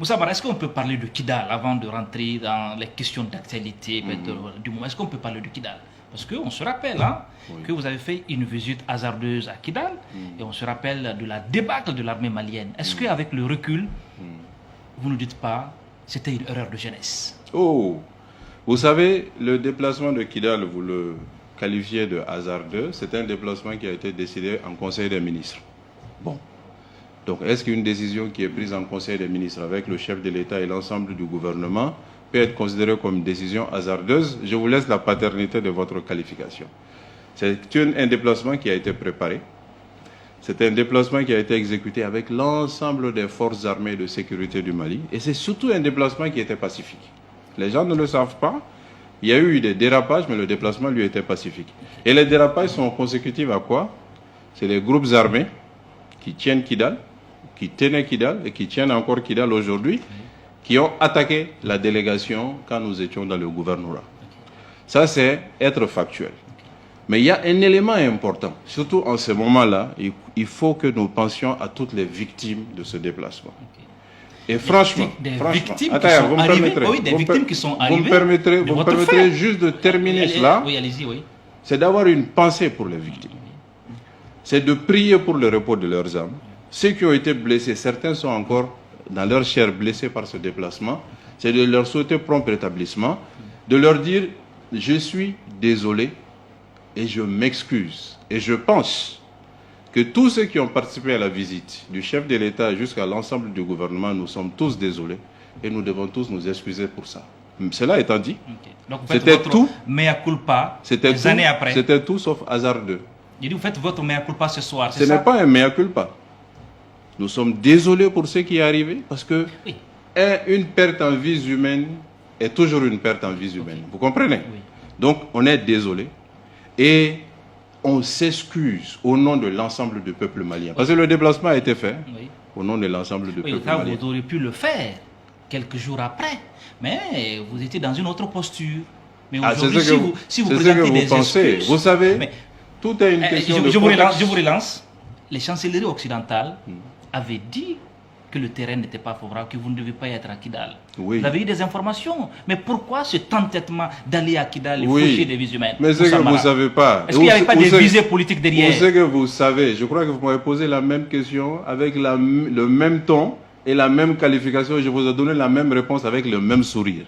Moussa Mara, est-ce qu'on peut parler de Kidal avant de rentrer dans les questions d'actualité du moment? Est-ce qu'on peut parler de Kidal? Parce qu'on se rappelle que vous avez fait une visite hasardeuse à Kidal et on se rappelle de la débâcle de l'armée malienne. Est-ce qu'avec le recul, vous ne dites pas c'était une erreur de jeunesse? Oh, vous savez, le déplacement de Kidal, vous le qualifiez de hasardeux, c'est un déplacement qui a été décidé en Conseil des ministres. Bon. Donc, est-ce qu'une décision qui est prise en Conseil des ministres avec le chef de l'État et l'ensemble du gouvernement peut être considérée comme une décision hasardeuse? Je vous laisse la paternité de votre qualification. C'est un déplacement qui a été préparé. C'est un déplacement qui a été exécuté avec l'ensemble des forces armées de sécurité du Mali. Et c'est surtout un déplacement qui était pacifique. Les gens ne le savent pas. Il y a eu des dérapages, mais le déplacement, lui, était pacifique. Et les dérapages sont consécutifs à quoi? C'est les groupes armés qui tiennent Kidal, qui tenaient Kidal et qui tiennent encore Kidal aujourd'hui, qui ont attaqué la délégation quand nous étions dans le gouvernorat. Ça, c'est être factuel. Mais il y a un élément important, surtout en ce moment-là, il faut que nous pensions à toutes les victimes de ce déplacement. Et franchement, vous me permettrez juste de terminer cela. Oui, allez-y, oui. C'est d'avoir une pensée pour les victimes. C'est de prier pour le repos de leurs âmes. Ceux qui ont été blessés, certains sont encore dans leur chair blessés par ce déplacement. C'est de leur souhaiter prompt rétablissement, de leur dire « je suis désolé et je m'excuse ». Et je pense que tous ceux qui ont participé à la visite, du chef de l'État jusqu'à l'ensemble du gouvernement, nous sommes tous désolés et nous devons tous nous excuser pour ça. Cela étant dit, c'était tout. Mea culpa des années après. C'était tout sauf hasardeux. Je dis, vous faites votre mea culpa ce soir, Ce n'est pas un mea culpa. Nous sommes désolés pour ce qui est arrivé parce que une perte en vies humaines est toujours une perte en vies humaines. Vous comprenez? Donc, on est désolé et on s'excuse au nom de l'ensemble du peuple malien. Parce que le déplacement a été fait au nom de l'ensemble du peuple malien. Vous auriez pu le faire quelques jours après, mais vous étiez dans une autre posture. Mais aujourd'hui, si vous présentez des excuses... Vous savez, tout est une question de... Je vous relance. Les chancelleries occidentales avaient dit que le terrain n'était pas favorable, que vous ne devez pas être à Kidal. Vous avez eu des informations. Mais pourquoi cet entêtement d'aller à Kidal et faucher des vies humaines? Mais c'est que vous ne savez pas. Est-ce qu'il n'y avait pas des visées politiques derrière? C'est que vous savez. Je crois que vous m'avez posé la même question avec le même ton et la même qualification. Je vous ai donné la même réponse avec le même sourire.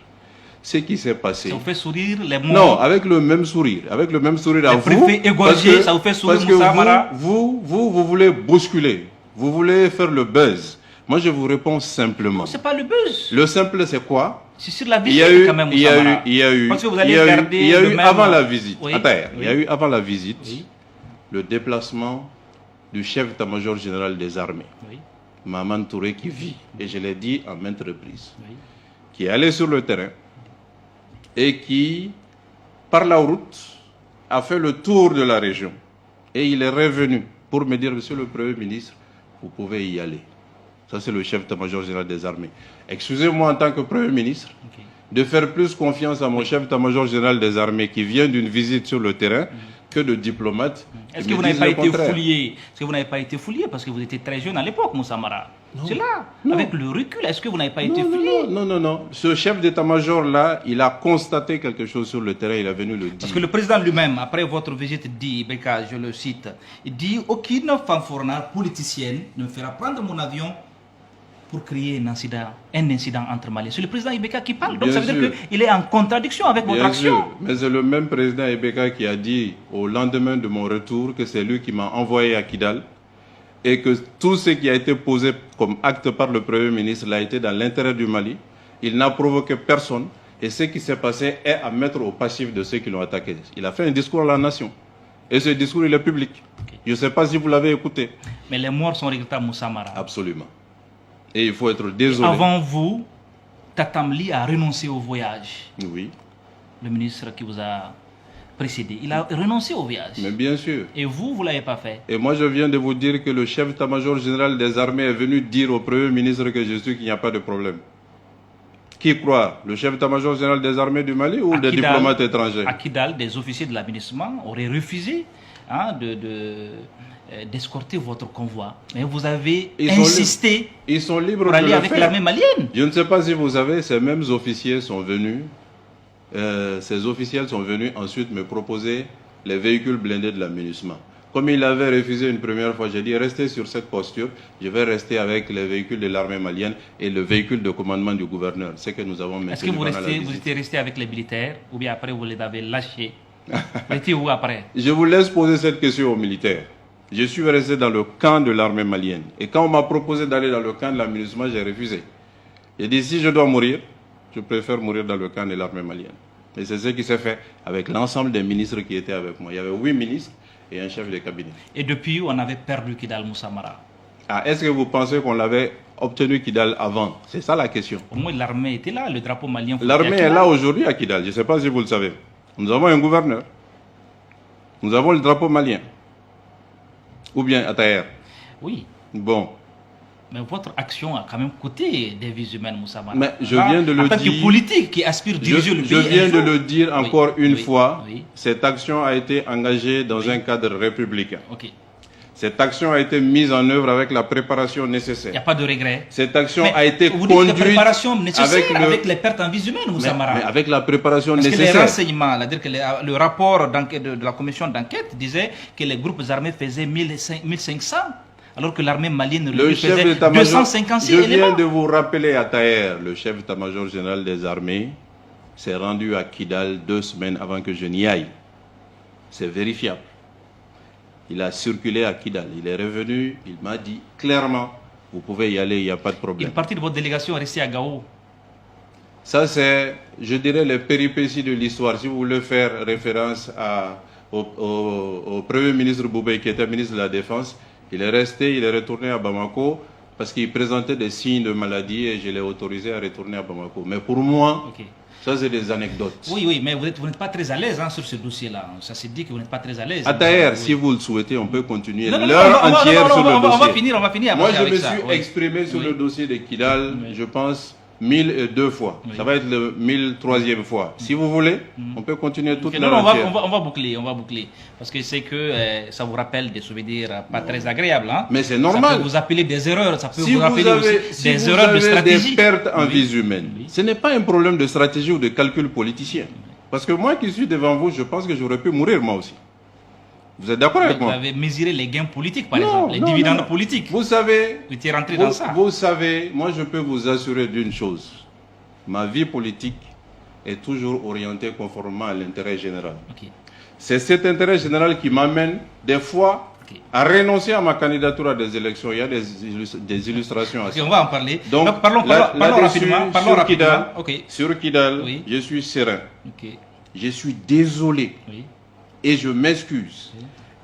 Ce qui s'est passé. Ça vous fait sourire les mots? Non, avec le même sourire. Avec le même sourire à vous. Les préfets égorgés, ça vous fait sourire, Moussa Mara? Vous voulez bousculer. Vous voulez faire le buzz. Moi, je vous réponds simplement. Non, ce n'est pas le buzz. Le simple, c'est quoi? C'est sur la visite quand même, Moussa Mara. Il y a eu, parce que vous allez garder il y a eu avant la visite. Oui. Il y a eu avant la visite le déplacement du chef d'état-major général des armées, Maman Touré, qui vit, et je l'ai dit en maintes reprises, qui est allé sur le terrain et qui, par la route, a fait le tour de la région. Et il est revenu pour me dire, Monsieur le Premier ministre, vous pouvez y aller. Ça, c'est le chef d'état-major général des armées. Excusez-moi en tant que Premier ministre de faire plus confiance à mon chef d'état-major général des armées qui vient d'une visite sur le terrain que de diplomates. Est-ce que vous n'avez pas été fouillé? Est-ce que vous n'avez pas été fouillé parce que vous étiez très jeune à l'époque, Moussa Mara? C'est là, avec le recul, est-ce que vous n'avez pas été fouillé? Non. Ce chef d'état-major-là, il a constaté quelque chose sur le terrain, il est venu le dire. Parce que le président lui-même, après votre visite, dit, Beka, je le cite, il dit « Aucune fanfournade politicienne ne me fera prendre mon avion pour créer un incident entre Maliens. » C'est le président Ibeka qui parle, donc ça veut dire qu'il est en contradiction avec votre action. Mais c'est le même président Ibeka qui a dit au lendemain de mon retour que c'est lui qui m'a envoyé à Kidal et que tout ce qui a été posé comme acte par le Premier ministre l'a été dans l'intérêt du Mali. Il n'a provoqué personne et ce qui s'est passé est à mettre au passif de ceux qui l'ont attaqué. Il a fait un discours à la nation et ce discours il est public. Je ne sais pas si vous l'avez écouté. Mais les morts sont regrettables, Moussa Mara. Absolument. Et il faut être désolé. Avant vous, Tatamli a renoncé au voyage. Oui. Le ministre qui vous a précédé, il a renoncé au voyage. Mais bien sûr. Et vous, vous ne l'avez pas fait. Et moi, je viens de vous dire que le chef d'état-major général des armées est venu dire au Premier ministre que je suis qu'il n'y a pas de problème. Qui croit? Le chef d'état-major général des armées du Mali ou des diplomates étrangers? À Kidal, des officiers de l'aménagement auraient refusé hein, d'escorter votre convoi. Mais vous avez insisté ils sont libres pour aller avec l'armée malienne. Je ne sais pas si vous savez, ces mêmes officiers sont venus, ces officiels sont venus ensuite me proposer les véhicules blindés de la MINUSMA. Comme il avait refusé une première fois, j'ai dit restez sur cette posture, je vais rester avec les véhicules de l'armée malienne et le véhicule de commandement du gouverneur. C'est que nous avons maintenu. Est-ce que vous étiez resté avec les militaires ou bien après vous les avez lâchés? Vous étiez où après? Je vous laisse poser cette question aux militaires. Je suis resté dans le camp de l'armée malienne. Et quand on m'a proposé d'aller dans le camp de la MINUSMA, j'ai refusé. J'ai dit si je dois mourir, je préfère mourir dans le camp de l'armée malienne. Et c'est ce qui s'est fait avec l'ensemble des ministres qui étaient avec moi. Il y avait 8 ministres et un chef de cabinet. Et depuis, on avait perdu Kidal Moussa Mara. Ah, est-ce que vous pensez qu'on l'avait obtenu Kidal avant? C'est ça la question. Au moins, l'armée était là, le drapeau malien. L'armée est là aujourd'hui à Kidal. Je ne sais pas si vous le savez. Nous avons un gouverneur. Nous avons le drapeau malien. Ou bien à Taher. Oui. Bon. Mais votre action a quand même coûté des vies humaines, Moussa Mara. Mais je viens de le dire. En tant que politique qui aspire diriger le pays. Je viens de le dire encore une fois. Oui. Cette action a été engagée dans un cadre républicain. Ok. Cette action a été mise en œuvre avec la préparation nécessaire. Il n'y a pas de regret. Cette action mais a été vous conduite dites la préparation nécessaire avec les pertes en vies humaines, Moussa Mara. Mais avec la préparation Parce nécessaire. que les renseignements, c'est-à-dire que le rapport de la commission d'enquête disait que les groupes armés faisaient 1500, alors que l'armée malienne faisait 256 éléments. Je viens de vous rappeler à Taher, le chef d'état-major général des armées s'est rendu à Kidal 2 semaines avant que je n'y aille. C'est vérifiable. Il a circulé à Kidal. Il est revenu, il m'a dit clairement, vous pouvez y aller, il n'y a pas de problème. Une partie de votre délégation est restée à Gao. Ça, c'est, je dirais, les péripéties de l'histoire. Si vous voulez faire référence au Premier ministre Boubé, qui était ministre de la Défense, il est resté, il est retourné à Bamako parce qu'il présentait des signes de maladie et je l'ai autorisé à retourner à Bamako. Mais pour moi, ça c'est des anecdotes. Oui, mais vous n'êtes pas très à l'aise sur ce dossier-là. Ça s'est dit que vous n'êtes pas très à l'aise. À Taher, si vous le souhaitez, on peut continuer l'heure entière sur le dossier. On va finir. Moi, je me suis exprimé sur le dossier de Kidal, je pense, 1002 fois. Ça va être le 1003e fois. Si vous voulez, on peut continuer toute l'heure entière. On va boucler. Parce que c'est que ça vous rappelle des souvenirs pas très agréables. Hein? Mais c'est normal. Ça peut vous appeler des erreurs. Ça peut si vous rappeler aussi des erreurs de stratégie. Des pertes en vies humaines. Ce n'est pas un problème de stratégie ou de calcul politicien. Parce que moi qui suis devant vous, je pense que j'aurais pu mourir moi aussi. Vous êtes d'accord avec moi? Vous avez mesuré les gains politiques, par exemple, les dividendes politiques. Vous savez, vous étiez rentré dans ça. Vous savez, moi je peux vous assurer d'une chose. Ma vie politique est toujours orientée conformément à l'intérêt général. C'est cet intérêt général qui m'amène des fois à renoncer à ma candidature à des élections. Il y a des illustrations à ça. On va en parler. Donc parlons rapidement. Sur Kidal, je suis serein. Je suis désolé. Et je m'excuse.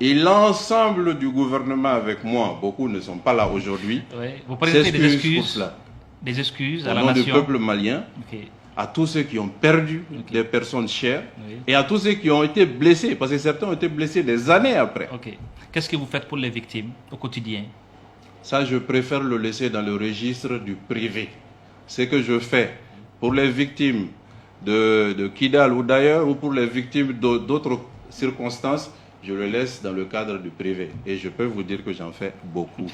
Et l'ensemble du gouvernement avec moi, beaucoup ne sont pas là aujourd'hui. Vous présentez des excuses pour cela. Des excuses à au la nom nation. du peuple malien, à tous ceux qui ont perdu des personnes chères et à tous ceux qui ont été blessés, parce que certains ont été blessés des années après. Qu'est-ce que vous faites pour les victimes au quotidien? Ça, je préfère le laisser dans le registre du privé. Ce que je fais pour les victimes de Kidal ou d'ailleurs, ou pour les victimes d'autres circonstances, je le laisse dans le cadre du privé. Et je peux vous dire que j'en fais beaucoup.